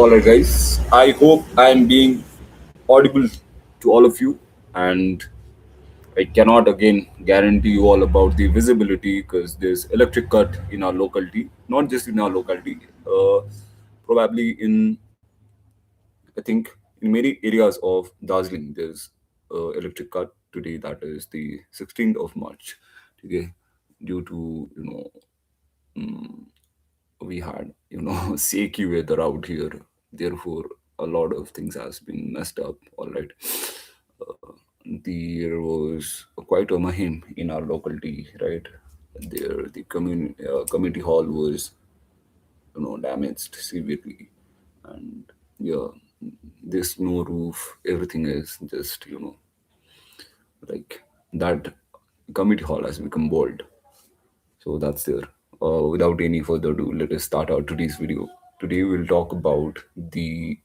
Alright, guys. I hope I'm being audible to all of you, and I cannot again guarantee you all about the visibility because there's electric cut in our locality, not just in our locality, probably in I think in many areas of Darjeeling there's electric cut today. That is the 16th of March. Okay, due to we had shaky weather out here, therefore a lot of things has been messed up. All right, uh, there was quite a mahim in our locality, right? There the community hall was damaged severely, and yeah, there's no roof, everything is just like that. Community hall has become bald. So that's there. Without any further ado, let us start our today's video. Today we'll talk about the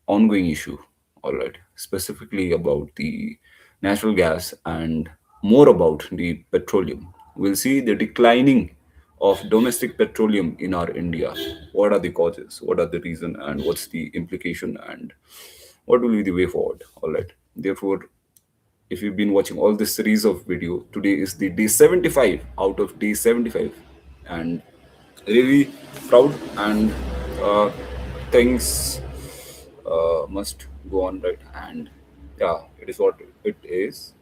ongoing issue, all right, specifically about the natural gas and more about the petroleum. We'll see the declining of domestic petroleum in our India. What are the causes? What are the reason? And what's the implication? And what will be the way forward? All right. Therefore, if you've been watching all this series of video, today is the day 75 out of day 75, and really proud, and uh, things must go on, right? And yeah, it is what it is.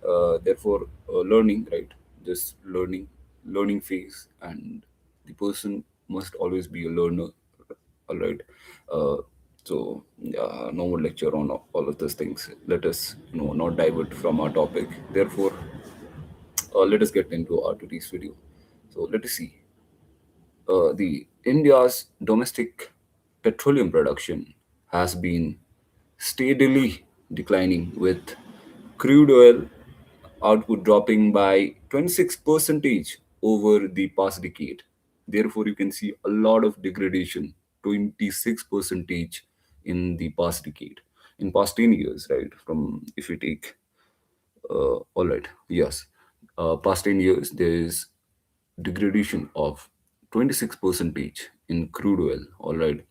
Therefore, learning, right? Just learning phase, and the person must always be a learner. All right. Uh, so yeah, no more lecture on all of those things. Let us not divert from our topic. Therefore, let us get into our today's video. So let us see the India's domestic petroleum production has been steadily declining, with crude oil output dropping by 26 percentage over the past decade. Therefore, you can see a lot of degradation, 26 percentage in the past decade, in past 10 years, right? From if you take all right, yes. Past 10 years, there is degradation of 26 percentage in crude oil. All right.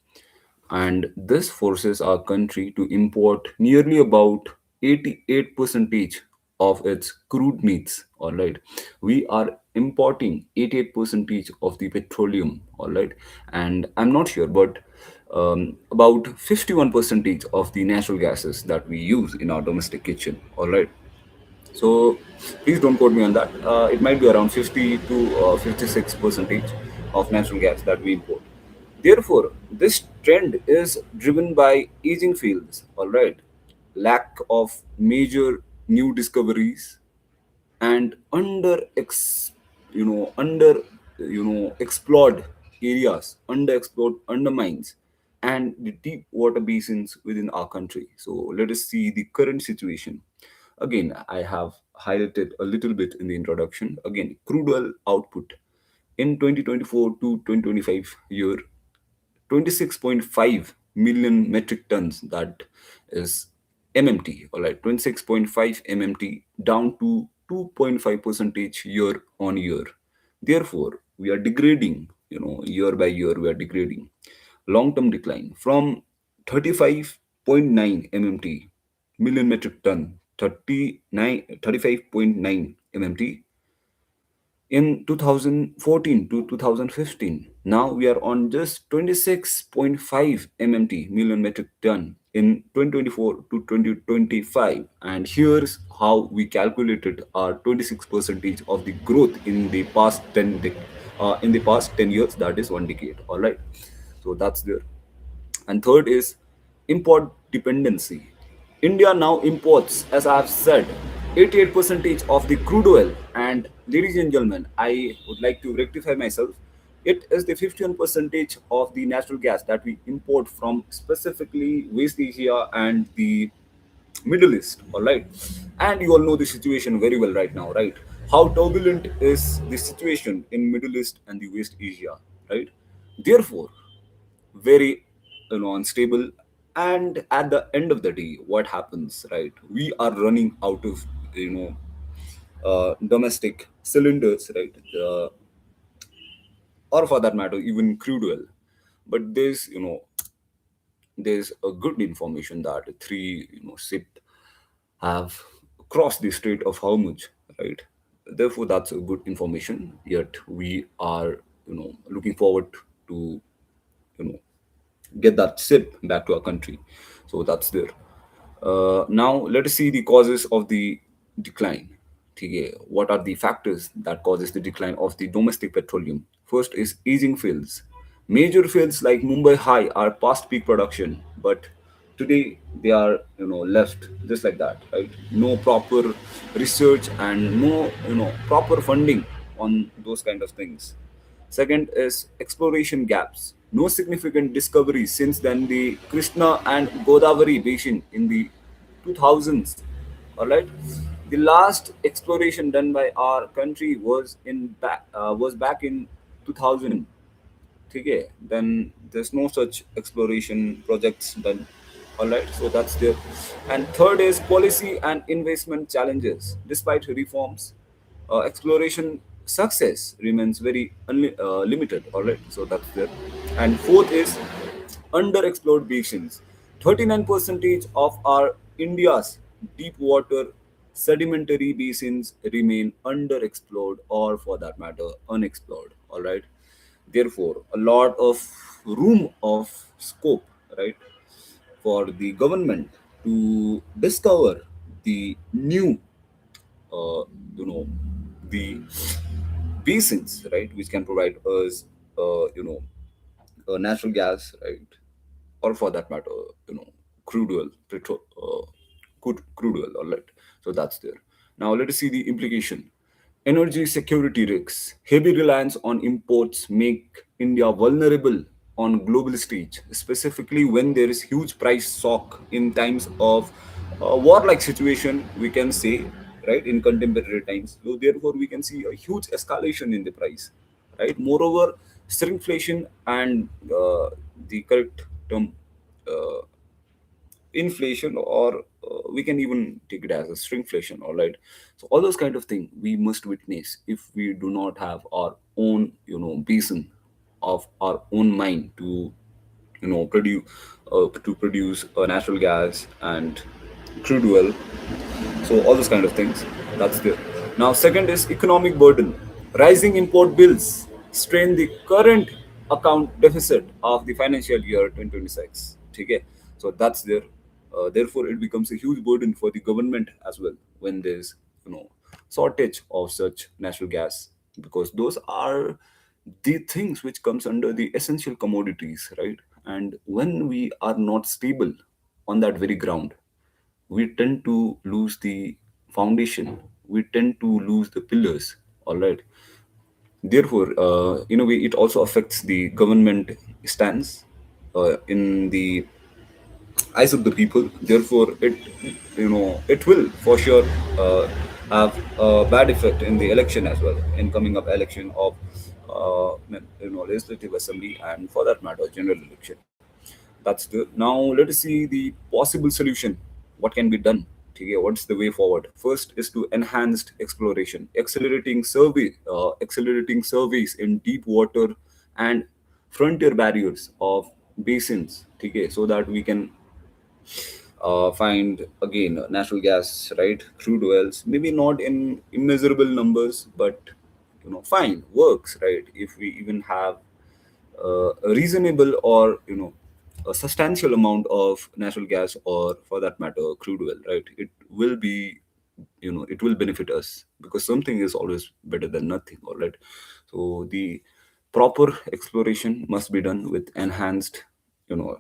And this forces our country to import nearly about 88 percentage of its crude needs. All right. We are importing 88 percentage of the petroleum. All right. And I'm not sure, but about 51 percentage of the natural gases that we use in our domestic kitchen. All right. So please don't quote me on that. It might be around 50 to 56 percentage of natural gas that we import. Therefore, this trend is driven by aging fields, all right, lack of major new discoveries, and under explored areas, underexplored undermines, and the deep water basins within our country. So let us see the current situation. Again, I have highlighted a little bit in the introduction. Again, crude oil output in 2024 to 2025 year, 26.5 million metric tons, that is MMT, all right, 26.5 MMT, down to 2.5 percentage year on year. Therefore, we are degrading, year by year, we are degrading. Long term decline from 35.9 MMT, million metric ton, 35.9 MMT in 2014 to 2015. Now we are on just 26.5 MMT, million metric ton, in 2024 to 2025. And here's how we calculated our 26 percentage of the growth in the past 10 years, that is one decade. All right, so that's there. And third is import dependency. India now imports, as I have said, 88 percentage of the crude oil. And ladies and gentlemen, I would like to rectify myself. It is the 51 percentage of the natural gas that we import from specifically West Asia and the Middle East. All right, and you all know the situation very well right now, right? How turbulent is the situation in Middle East and the West Asia, right? Therefore, very unstable. And at the end of the day, what happens, right? We are running out of domestic cylinders, right? Or for that matter, even crude oil. But there's there's a good information that three ship have crossed the Strait of Hormuz, right? Therefore, that's a good information. Yet we are looking forward to you know get that ship back to our country. So that's there. Now let us see the causes of the decline. Okay, what are the factors that causes the decline of the domestic petroleum? First is aging fields. Major fields like Mumbai High are past peak production, but today they are left just like that, right? No proper research and no proper funding on those kind of things. Second is exploration gaps. No significant discoveries since then the Krishna and Godavari basin in the 2000s. All right, the last exploration done by our country was back in 2000. Okay, then there's no such exploration projects done. All right, so that's there. And third is policy and investment challenges. Despite reforms, exploration success remains very limited. All right, so that's there. And fourth is underexplored basins. 39 percentage of our India's deep water sedimentary basins remain underexplored or, for that matter, unexplored. All right, therefore a lot of room of scope, right, for the government to discover the new uh, you know the basins, right, which can provide us natural gas, right, or for that matter, crude oil, crude oil. All right, so that's there. Now let us see the implication. Energy security risks. Heavy reliance on imports make India vulnerable on global stage, specifically when there is huge price shock in times of war-like situation. We can say, right, in contemporary times. So therefore, we can see a huge escalation in the price, right? Moreover, shrinkflation and the correct term, uh, inflation, or we can even take it as a shrinkflation. All right, so all those kind of thing we must witness if we do not have our own basin of our own mind to produce natural gas and crude oil. So all those kind of things, that's there. Now second is economic burden. Rising import bills strain the current account deficit of the financial year 2026. Okay, so that's there. Therefore it becomes a huge burden for the government as well when there's shortage of such natural gas, because those are the things which comes under the essential commodities, right? And when we are not stable on that very ground, we tend to lose the foundation, we tend to lose the pillars. All right, therefore in a way it also affects the government stance in the eyes of the people. Therefore it will for sure have a bad effect in the election as well, in coming up election of legislative assembly, and for that matter general election. That's the now let us see the possible solution. What can be done? Okay, what's the way forward? First is to enhanced exploration, accelerating surveys in deep water and frontier barriers of basins. Okay, so that we can find again natural gas, right, crude oils, maybe not in immeasurable numbers, but fine, works, right? If we even have a reasonable or a substantial amount of natural gas, or for that matter crude oil, right, it will be it will benefit us, because something is always better than nothing. All right, so the proper exploration must be done with enhanced you know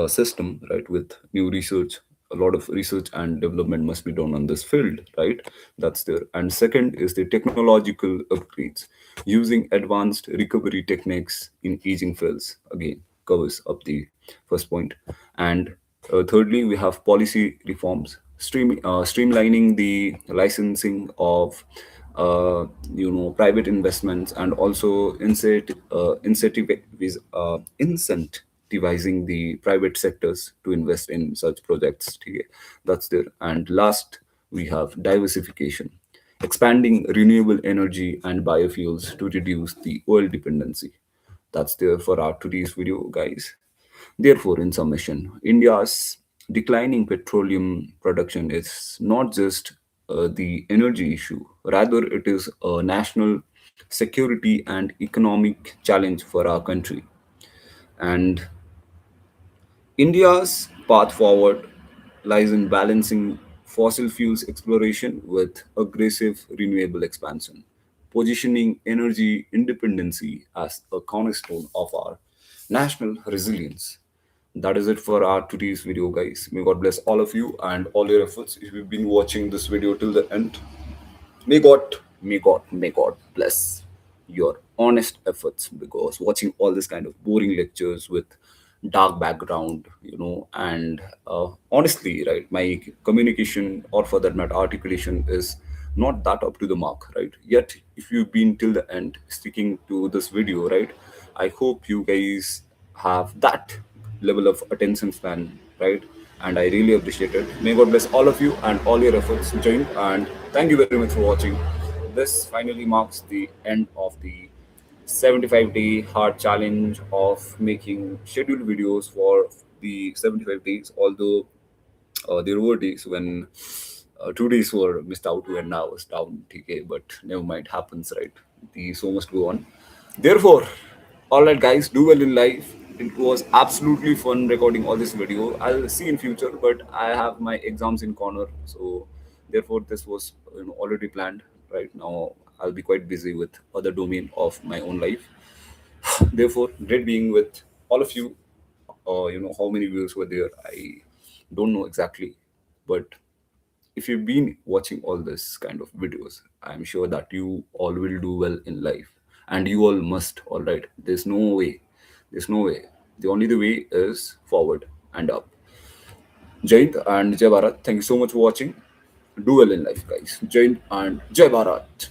system, right, with new research. A lot of research and development must be done on this field, right? That's there. And second is the technological upgrades, using advanced recovery techniques in aging fields, again covers up the first point. And thirdly, we have policy reforms, streamlining the licensing of private investments, and also incentivizing the private sectors to invest in such projects. Okay, that's there. And last, we have diversification, expanding renewable energy and biofuels to reduce the oil dependency. That's there for our today's video, guys. Therefore, in summation, India's declining petroleum production is not just the energy issue, rather, it is a national security and economic challenge for our country. And India's path forward lies in balancing fossil fuels exploration with aggressive renewable expansion, positioning energy independency as a cornerstone of our national resilience. That is it for our today's video, guys. May God bless all of you and all your efforts. If you've been watching this video till the end, may God bless your honest efforts, because watching all this kind of boring lectures with dark background, and honestly, right, my communication, or for that matter, articulation is not that up to the mark, right? Yet, if you've been till the end sticking to this video, right, I hope you guys have that level of attention span, right? And I really appreciate it. May God bless all of you and all your efforts joined. And thank you very much for watching. This finally marks the end of the 75-day hard challenge of making scheduled videos for the 75 days. Although there were days when 2 days were missed out when I was down TK, but never mind, happens, right? The show must go on. Therefore, all right, guys, do well in life. It was absolutely fun recording all this video. I'll see in future, but I have my exams in corner, so therefore this was already planned. Right now, I'll be quite busy with other domain of my own life. Therefore, great being with all of you. How many viewers were there, I don't know exactly, but if you've been watching all this kind of videos, I'm sure that you all will do well in life, and you all must. All right, there's no way. The only the way is forward and up. Jai Hind and Jai Bharat. Thank you so much for watching. Do well in life, guys. Jai Hind and Jai Bharat.